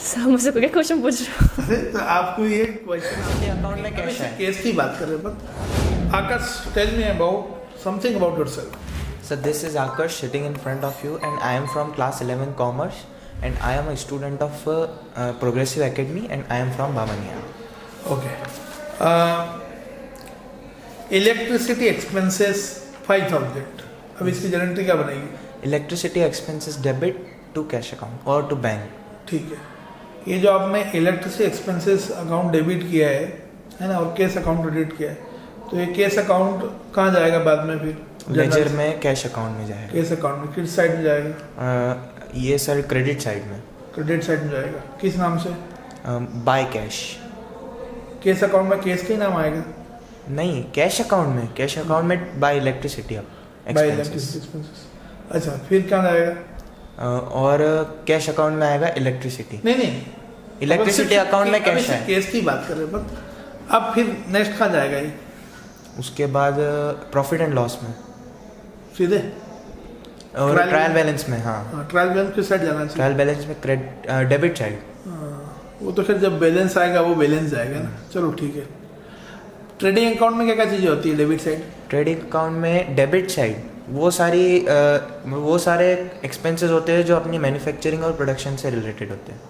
Sir मुझसे कोई question पूछ रहे हो? अरे तो आपको ये क्वेश्चन अकाउंट में कैश है। केस की बात कर रहे हैं but Akash tell me about something about yourself. So this is Akash sitting in front of you, and I am from class 11 Commerce, and I am a student of Progressive Academy, and I am from Bamania. Okay. Electricity expenses 5000. अब इसकी guarantee क्या बनेगी? Electricity expenses debit to cash account or to bank. ठीक है. ये जो आपने electricity expenses account debit किया है ना, और केस अकाउंट क्रेडिट किया है, तो ये केस अकाउंट कहाँ जाएगा बाद में फिर? लेजर में कैश अकाउंट में जाएगा. केस अकाउंट में किस साइड में जाएगा? ये सर क्रेडिट साइड में. क्रेडिट साइड में जाएगा. किस नाम से? By cash. केस अकाउंट में केस का ही नाम आएगा? नहीं, कैश अकाउंट में bye electricity bye electricity expenses. अच्छा, फिर क्या जाएगा? और कैश अकाउंट में आएगा इलेक्ट्रिसिटी. नहीं, इलेक्ट्रिसिटी अकाउंट में कैश है. केस की बात कर रहे हैं बट अब फिर नेक्स्ट कहाँ जाएगा ये? उसके बाद प्रॉफिट एंड लॉस में सीधे और ट्रायल बैलेंस में. हाँ, ट्रायल बैलेंस किस साइड जाना चाहिए? ट्रायल बैलेंस में डेबिट साइड. वो तो फिर जब बैलेंस आएगा वो बैलेंस जाएगा ना. चलो ठीक है. ट्रेडिंग अकाउंट में क्या क्या चीज़ें होती है डेबिट साइड? ट्रेडिंग अकाउंट में डेबिट साइड वो सारे एक्सपेंसेस होते हैं जो अपनी मैन्युफैक्चरिंग और प्रोडक्शन से रिलेटेड होते हैं.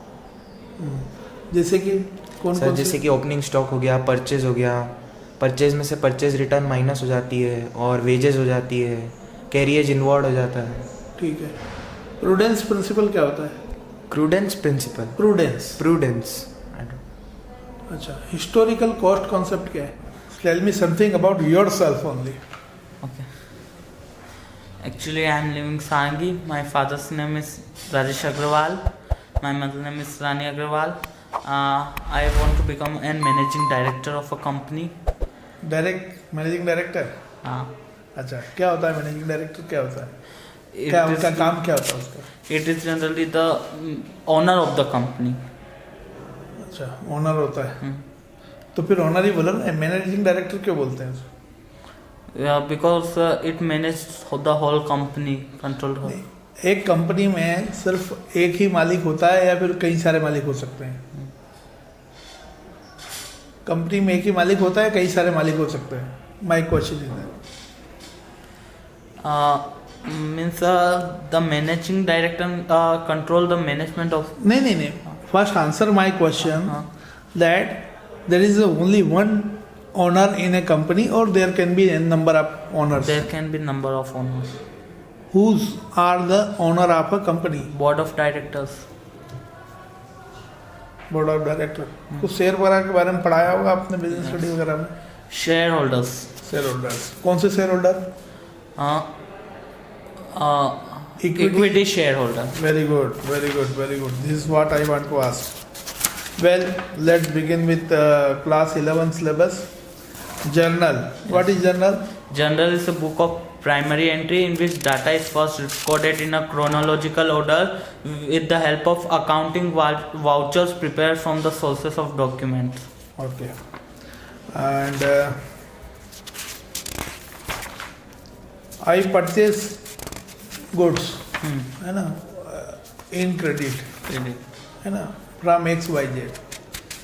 जैसे कि कौन जैसे कि ओपनिंग स्टॉक हो गया, परचेज हो गया. परचेज में से परचेज रिटर्न माइनस हो जाती है और वेजेस हो जाती है, कैरियज इन्वॉल्व हो जाता है. ठीक है. प्रूडेंस प्रिंसिपल क्या होता है? Prudence principle. प्रूडेंस. अच्छा. हिस्टोरिकल कॉस्ट कॉन्सेप्ट क्या है? Tell me something about yourself only. Okay. Actually, I am living Sangi. My father's name is Rajesh Agrawal. My mother's name is Rani Agrawal. I want to become a managing director of a company. Managing director. हाँ. अच्छा, क्या होता है managing director? क्या होता है? क्या उनका काम क्या होता है उसका? It is generally the owner of the company. अच्छा, ओनर होता है. तो फिर ओनर ही बोलो ना. मैनेजिंग डायरेक्टर क्यों बोलते हैं? Yeah, because it manages the whole company, controlled whole. एक कंपनी में सिर्फ एक ही मालिक होता है या फिर कई सारे मालिक हो सकते हैं? कंपनी में एक ही मालिक होता है, कई सारे मालिक हो सकते हैं. My question is that. Means the managing director control the management of. नहीं. First answer my question that there is only one owner in a company or there can be n number of owners? There can be number of owners. Whose are the owner of a company? Board of directors. Board of director. कुछ share वगैरह के बारे में पढ़ाया होगा आपने business study वगैरह में? Shareholders. Share holders. कौन से share holder? Equity shareholder. Very good. This is what I want to ask. Well, let's begin with class 11 syllabus. Journal. What is journal? Journal is a book of primary entry in which data is first recorded in a chronological order with the help of accounting vouchers prepared from the sources of documents. Okay. And I purchase goods, है ना, in credit, है ना, from XYZ.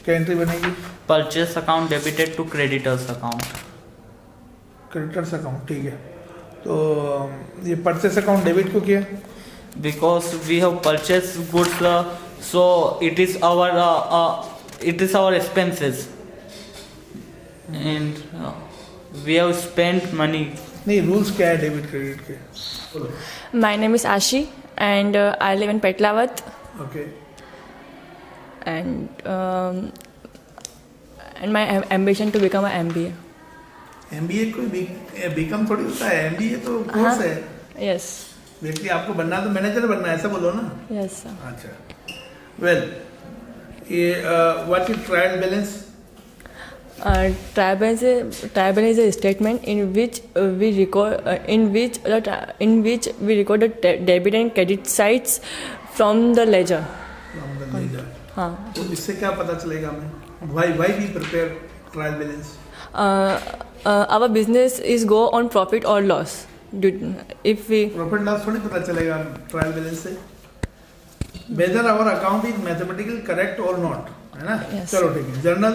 क्या entry बनेगी? Purchase account debited to creditors account. Creditors account. ठीक है. तो ये परचेस अकाउंट डेबिट क्यों किया? Because we have purchased goods, so it is our expenses, and we have spent money. नहीं, रूल्स क्या है डेबिट क्रेडिट के? बोलो. My name is Ashi and I live in Petlavat. Okay. And my ambition to become an MBA. MBA कोई BCom थोड़ी होता है. MBA तो कोर्स है. Yes. बेसिकली आपको बनना तो मैनेजर बनना है, ऐसा बोलो ना. Yes sir. अच्छा. वेल, ये what is trial balance? Trial balance is a statement in which we record the debit and credit sides from the ledger. From the ledger. हाँ. तो इससे क्या पता चलेगा हमें? Why we prepare trial balance? Our business is go on profit or loss. If we profit loss थोड़ी पता चलेगा ट्रायल बैलेंस से. Whether our account is mathematical correct और नॉट, है ना? Yes. चलो ठीक है. Journal.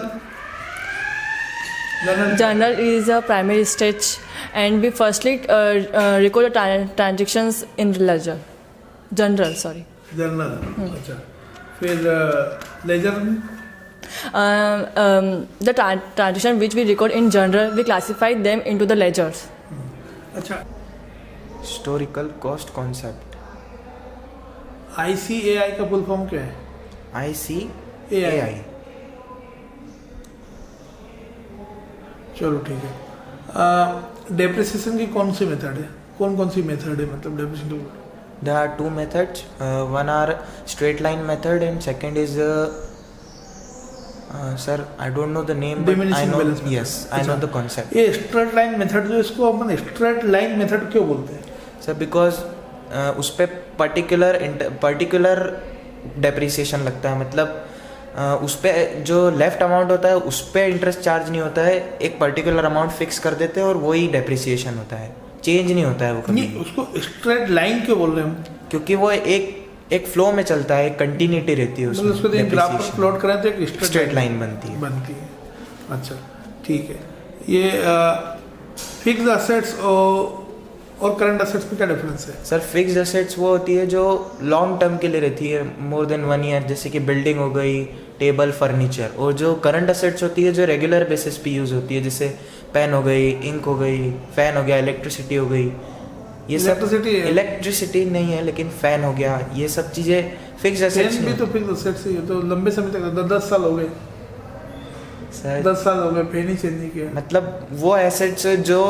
Journal is a primary stage, and we firstly record the transactions in the ledger. Journal, sorry. Journal. अच्छा. फिर laser. The transaction which we record in journal, we classify them into the ledgers. अच्छा. Historical cost concept. ICAI का full form क्या है? ICAI. चलो ठीक है. Depreciation की कौन सी मेथड है? कौन सी मेथड है मतलब depreciation? There are two methods. One are straight line method and second is sir, I don't know the name, but I Diminishing know. balance method. Yes, I know the concept. ये straight line method जो इसको अपन straight line method क्यों बोलते हैं? Sir, because उस पे particular depreciation लगता है. मतलब उस पे जो लेफ्ट अमाउंट होता है उस पे इंटरेस्ट चार्ज नहीं होता है. एक पर्टिकुलर अमाउंट फिक्स कर देते हैं और वही डेप्रिसिएशन होता है. चेंज नहीं होता है वो कभी. नहीं, उसको स्ट्रेट लाइन क्यों बोल रहे हैं हम? क्योंकि वो एक फ्लो में चलता है, कंटिन्यूटी रहती है मतलब उसको उसमें. ग्राफ पर प्लॉट करें तो एक स्ट्रेट लाइन बनती है. अच्छा ठीक है. ये फिक्स्ड एसेट्स और करंट एसेट्स में क्या डिफरेंस है? सर फिक्स्ड एसेट्स वो होती है जो लॉन्ग टर्म के लिए रहती है, मोर देन 1 ईयर, जैसे कि बिल्डिंग हो गई, टेबल, फर्नीचर. और जो करंट एसेट्स होती है जो रेगुलर बेसिस पे यूज होती है, जैसे पेन हो गई, इंक हो गई, फैन हो गया, इलेक्ट्रिसिटी हो गई. ये सब इलेक्ट्रिसिटी नहीं है लेकिन फैन हो गया, ये सब चीजें फिक्स्ड एसेट्स भी तो फिक्स्ड एसेट्स ही है. तो लंबे समय तक 10 साल हो गए, सर 10 साल हो गए फैन ही चेंज नहीं किया. मतलब वो एसेट्स जो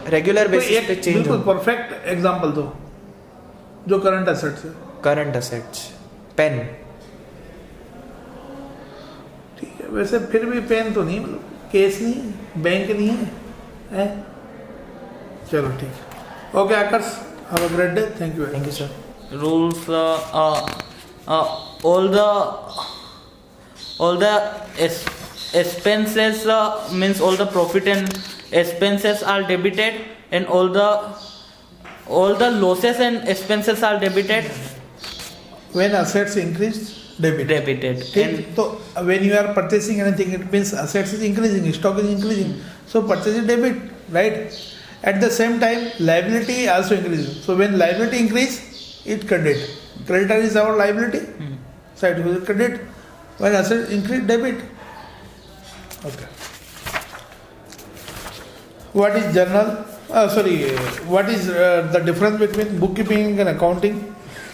रेगुलर बेसिस पे चेंज बिल्कुल हो. परफेक्ट एग्जांपल दो जो करंट एसेट्स है. Current assets pen. ठीक है. वैसे फिर भी पेन तो नहीं, मतलब केस नहीं, बैंक नहीं है. चलो ठीक है. Okay Akarsh, have a great day. Thank you. Thank you sir. Rules. All the expenses means all the profit and expenses are debited, and all the losses and expenses are debited. When assets increase, debited. And So when you are purchasing anything, it means assets is increasing, stock is increasing. So purchase is debit, right? At the same time, liability also increases. So when liability increase, it credit. Creditor is our liability. Side will credit. When asset increase, debit. Okay. What is journal? What is the difference between bookkeeping and accounting?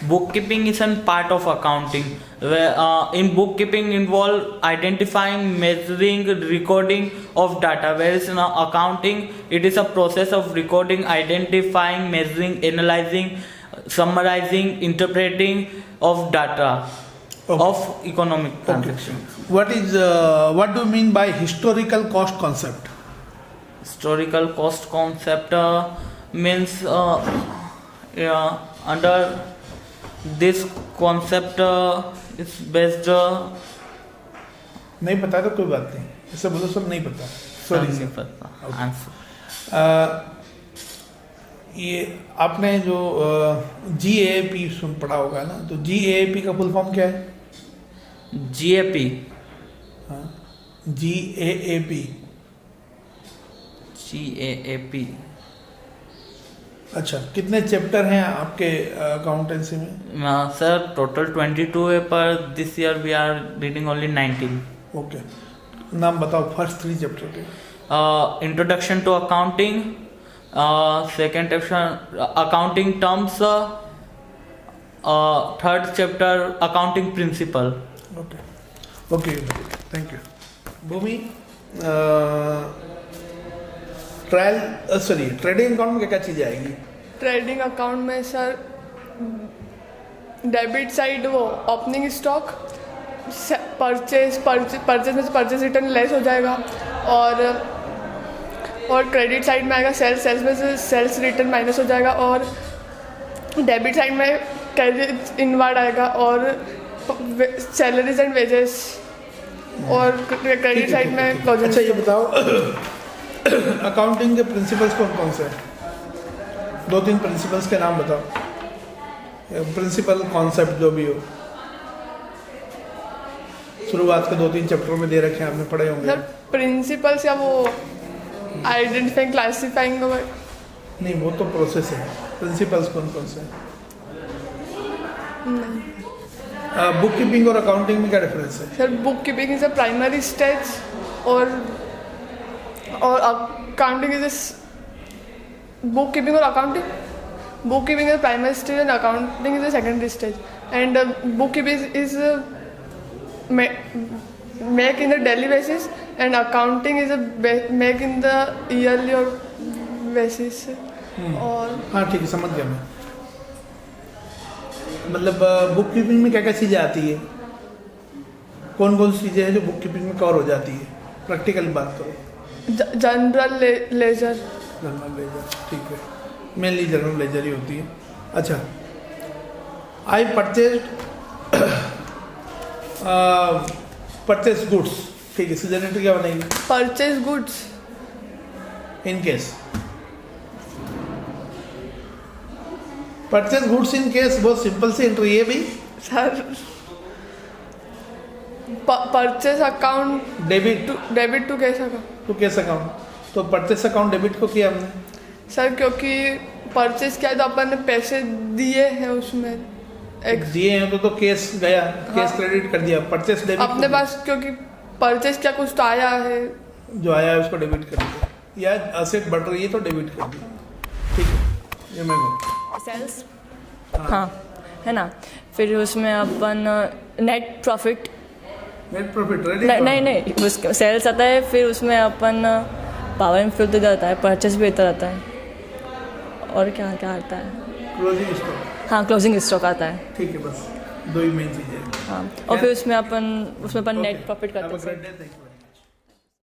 bookkeeping is a part of accounting. In bookkeeping involve identifying, measuring, recording of data, whereas in accounting it is a process of recording, identifying, measuring, analyzing, summarizing, interpreting of data of economic transactions. What do you mean by historical cost concept? Historical cost concept means under this concept is based. नहीं पता तो कोई बात नहीं, ऐसे बोलो sir नहीं पता. सॉरी नहीं सर. पता आंसर. ये आपने जो GAAP पढ़ा होगा ना, तो GAAP का फुल फॉर्म क्या है? GAP. हाँ, GAAP. GAAP. अच्छा, कितने चैप्टर हैं आपके अकाउंटेंसी में? सर टोटल 22 है, पर this year we are reading only 19. Okay, नाम बताओ फर्स्ट 3 चैप्टर के. Introduction to accounting, second chapter accounting terms, third chapter accounting principle. Okay, thank you. Bhumi, trading account में क्या चीज़ें आएंगी? ट्रेडिंग अकाउंट में सर डेबिट साइड वो ओपनिंग स्टॉक, परचेज में से परचेज रिटर्न लेस हो जाएगा, और क्रेडिट साइड में आएगा सेल्स में से सेल्स रिटर्न माइनस हो जाएगा, और डेबिट साइड में क्रेडिट इनवर्ड आएगा, और सैलरीज एंड वेजेस, और क्रेडिट साइड में लॉजिक. अच्छा ये बताओ अकाउंटिंग के प्रिंसिपल्स कौन कौन से हैं? 2-3 प्रिंसिपल्स के नाम बताओ. प्रिंसिपल कॉन्सेप्ट जो भी हो. शुरुआत के 2-3 चैप्टर में दे रखे हैं, आपने पढ़े होंगे। सर प्रिंसिपल्स या वो आइडेंटिफाइंग क्लासिफाइंग नहीं, वो तो प्रोसेस है। प्रिंसिपल्स कौन कौन से हैं? बुक कीपिंग और अकाउंटिंग में क्या डिफरेंस है? Sir book keeping is a primary stage और अकाउंटिंग इज बुक कीपिंग और accounting, book keeping is primary stage and accounting is a secondary stage and book keeping is make in the daily basis and accounting is a make in the yearly or basis और हाँ ठीक है, समझ गया मैं। मतलब book keeping में क्या क्या चीज़ें आती है, कौन कौन सी चीज़ें हैं जो बुक कीपिंग में कवर हो जाती है? प्रैक्टिकली बात करो। General ledger. जनरल लेजर, ठीक है, मेनली जनरल लेजर ही होती है। अच्छा, आई परचेज गुड्स, ठीक है, सीजन एंट्री क्या बनेगी? Purchase goods in cash purchase goods in cash, बहुत सिंपल सी एंट्री है भाई। Sir purchase account debit to cash account, तो केस अकाउंट, तो परचेज अकाउंट डेबिट को किया हमने सर क्योंकि परचेज किया तो अपन ने पैसे दिए हैं उसमें दिए हैं, तो केस गया, केस क्रेडिट कर दिया, परचेज डेबिट अपने पास, क्योंकि परचेज क्या कुछ तो आया है, जो आया है उसको डेबिट कर दिया, या असेट बढ़ रही है तो डेबिट कर दिया, ठीक है, ये मैं सेल्स, हाँ है ना। फिर उसमें अपन net profit, net profit ready, नहीं उसका सेल्स आता है, फिर उसमें अपन पावर एंड फ्यूल तो आता है, परचेस भी आता रहता है, और क्या क्या आता है? क्लोजिंग स्टॉक, हाँ क्लोजिंग स्टॉक आता है, ठीक है, बस 2 ही मेन चीज़ें। हाँ, और फिर उसमें अपन नेट प्रॉफिट करते हैं।